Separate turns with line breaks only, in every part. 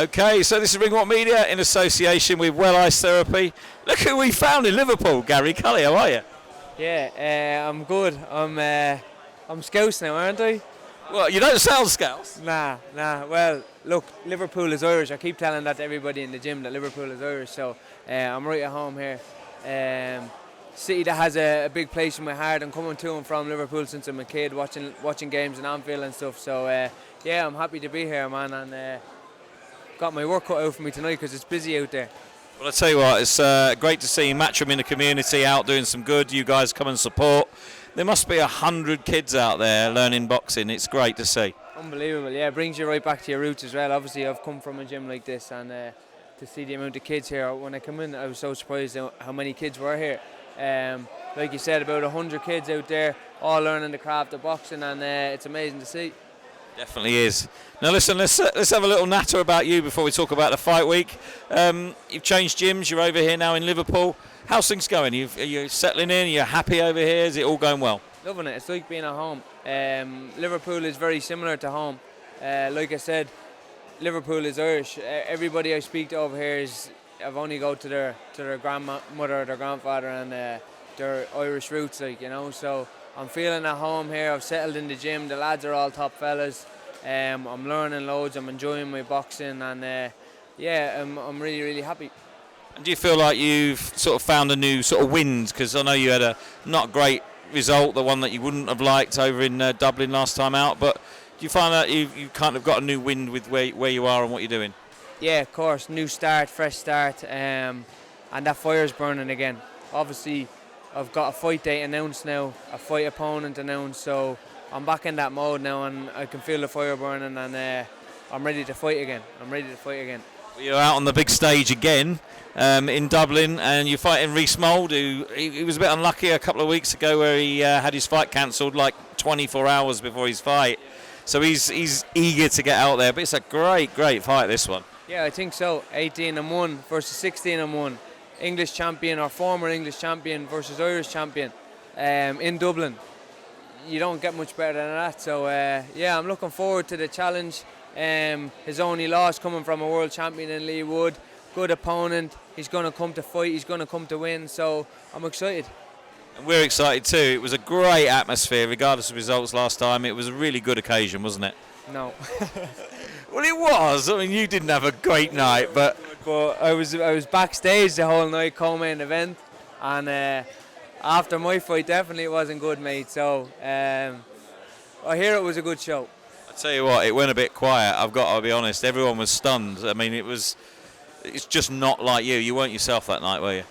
Okay, so this is Ringwalk Media in association with Well Ice Therapy. Look who we found in Liverpool, Garry. Cully, how are you?
Yeah, I'm good. I'm Scouse now, aren't I?
Well, you don't sound Scouse.
Nah. Well, look, Liverpool is Irish. I keep telling that to everybody in the gym that Liverpool is Irish. So I'm right at home here. City that has a big place in my heart. I'm coming to and from Liverpool since I'm a kid, watching games in Anfield and stuff. So yeah, I'm happy to be here, man, and got my work cut out for me tonight because it's busy out there.
Well, I tell you what, it's great to see Matchroom in the community out doing some good. You guys come and support. There must be 100 kids out there learning boxing. It's great to see.
Unbelievable, yeah. It brings you right back to your roots as well. Obviously, I've come from a gym like this, and to see the amount of kids here. When I come in, I was so surprised how many kids were here. Like you said, about 100 kids out there, all learning the craft of boxing, and it's amazing to see.
Definitely is. Now listen, let's have a little natter about you before we talk about the fight week. You've changed gyms, you're over here now in Liverpool. How's things going? Are you settling in? Are you happy over here? Is it all going well?
Loving it. It's like being at home. Liverpool is very similar to home. Like I said, Liverpool is Irish. Everybody I speak to over here I've only go to their grandmother or their grandfather and their Irish roots, So I'm feeling at home here. I've settled in the gym. The lads are all top fellas. I'm learning loads. I'm enjoying my boxing, and I'm really, really happy.
And do you feel like you've sort of found a new sort of wind? Because I know you had a not great result, the one that you wouldn't have liked over in Dublin last time out. But do you find that you've kind of got a new wind with where you are and what you're doing?
Yeah, of course. New start, fresh start, and that fire's burning again. Obviously, I've got a fight date announced now, a fight opponent announced, so I'm back in that mode now, and I can feel the fire burning, and I'm ready to fight again.
You're out on the big stage again in Dublin, and you're fighting Reece Mould, who he was a bit unlucky a couple of weeks ago where he had his fight cancelled like 24 hours before his fight. So he's eager to get out there, but it's a great fight, this one.
Yeah, I think so. 18-1 versus 16-1. English champion or former English champion versus Irish champion in Dublin. You don't get much better than that. So I'm looking forward to the challenge. His only loss coming from a world champion in Lee Wood. Good opponent. He's going to come to fight. He's going to come to win. So I'm excited.
And we're excited too. It was a great atmosphere, regardless of results last time. It was a really good occasion, wasn't it?
No.
Well, it was. I mean, you didn't have a great night, but
I was backstage the whole night, co-main event, and after my fight, definitely it wasn't good, mate. So I hear it was a good show.
I tell you what, it went a bit quiet. I've got to be honest. Everyone was stunned. I mean, it's just not like you. You weren't yourself that night, were you?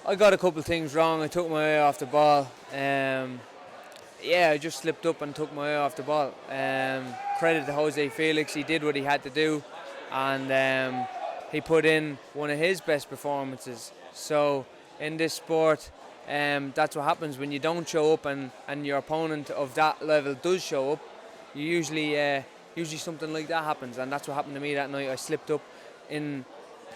I got a couple of things wrong. I took my eye off the ball. I just slipped up and took my eye off the ball. Credit to Jose Felix, he did what he had to do, and he put in one of his best performances. So in this sport, that's what happens when you don't show up and your opponent of that level does show up. You usually something like that happens, and that's what happened to me that night. I slipped up. In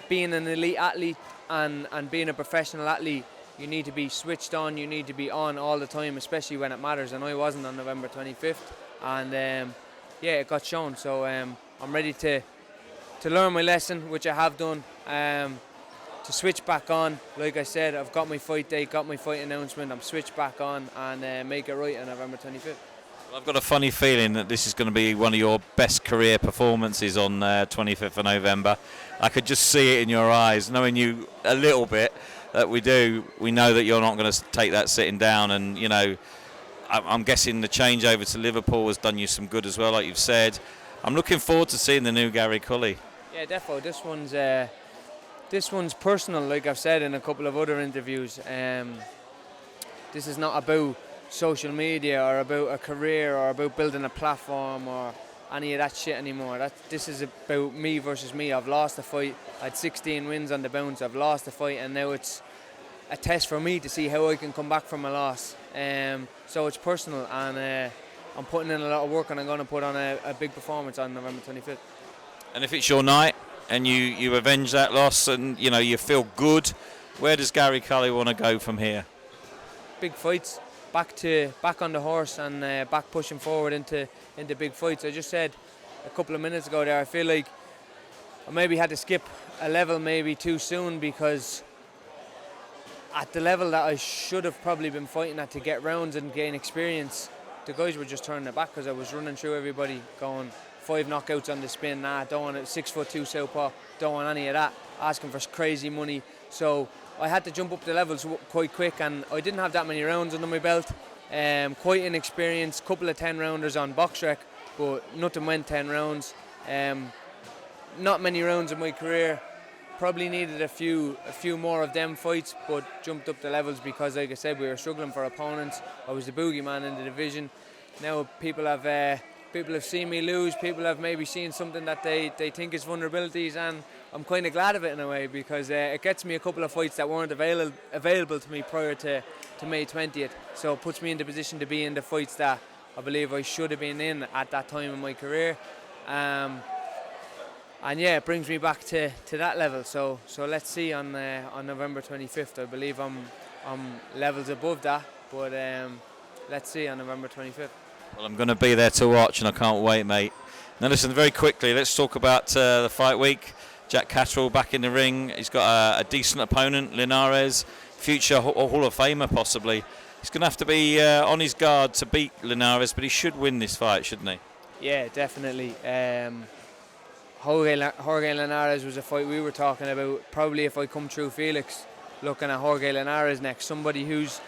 being an elite athlete and being a professional athlete, you need to be switched on, you need to be on all the time, especially when it matters, and I wasn't on November 25th, and it got shown. So I'm ready to learn my lesson, which I have done, to switch back on. Like I said, I've got my fight date, got my fight announcement, I'm switched back on and make it right on November 25th.
Well, I've got a funny feeling that this is going to be one of your best career performances on 25th of November. I could just see it in your eyes, knowing you a little bit, that we know that you're not going to take that sitting down, and I'm guessing the change over to Liverpool has done you some good as well, like you've said. I'm looking forward to seeing the new Garry Cully.
Yeah, defo. This one's personal, like I've said in a couple of other interviews. This is not about social media or about a career or about building a platform or any of that shit anymore. This is about me versus me. I've lost a fight. I had 16 wins on the bounce. I've lost a fight, and now it's a test for me to see how I can come back from a loss. So it's personal, and I'm putting in a lot of work, and I'm going to put on a big performance on November 25th.
And if it's your night and you avenge that loss and you feel good, where does Garry Cully want to go from here?
Big fights. Back on the horse and back pushing forward into big fights. I just said a couple of minutes ago there, I feel like I maybe had to skip a level maybe too soon, because at the level that I should have probably been fighting at to get rounds and gain experience, the guys were just turning it back because I was running through everybody, going 5 knockouts on the spin, don't want it, 6'2" southpaw, don't want any of that, asking for crazy money. So I had to jump up the levels quite quick, and I didn't have that many rounds under my belt. Quite inexperienced, couple of 10 rounders on box rec, but nothing went 10 rounds. Not many rounds in my career. Probably needed a few more of them fights, but jumped up the levels because, like I said, we were struggling for opponents. I was the boogeyman in the division. Now people have seen me lose. People have maybe seen something that they think is vulnerabilities, and I'm kind of glad of it in a way, because it gets me a couple of fights that weren't available to me prior to May 20th. So it puts me in the position to be in the fights that I believe I should have been in at that time in my career. And yeah, it brings me back to that level. So let's see on November 25th. I believe I'm levels above that, but let's see on November 25th.
Well, I'm going to be there to watch, and I can't wait, mate. Now listen, very quickly, let's talk about the fight week. Jack Catterall back in the ring. He's got a decent opponent, Linares, future Hall of Famer possibly. He's going to have to be on his guard to beat Linares, but he should win this fight, shouldn't he?
Yeah, definitely. Jorge Linares was a fight we were talking about. Probably if I come through Felix, looking at Jorge Linares next, somebody who's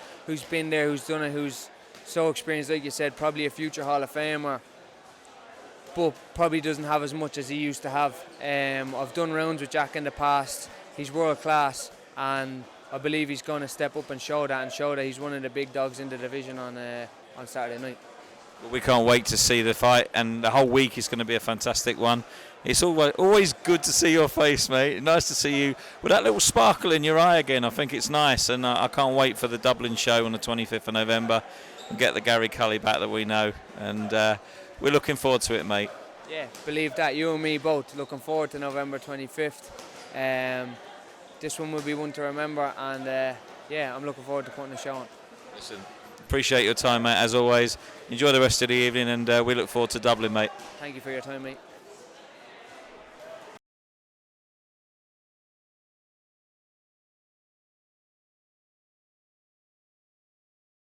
been there, who's done it, who's so experienced, like you said, probably a future Hall of Famer, but probably doesn't have as much as he used to have. I've done rounds with Jack in the past. He's world class, and I believe he's going to step up and show that he's one of the big dogs in the division on Saturday night.
We can't wait to see the fight, and the whole week is going to be a fantastic one. It's always good to see your face, mate. Nice to see you with that little sparkle in your eye again. I think it's nice, and I can't wait for the Dublin show on the 25th of November and get the Garry Cully back that we know. And we're looking forward to it, mate.
Yeah, believe that. You and me both looking forward to November 25th. This one will be one to remember, and yeah, I'm looking forward to putting a show on.
Listen, appreciate your time, mate, as always. Enjoy the rest of the evening, and we look forward to Dublin, mate.
Thank you for your time, mate.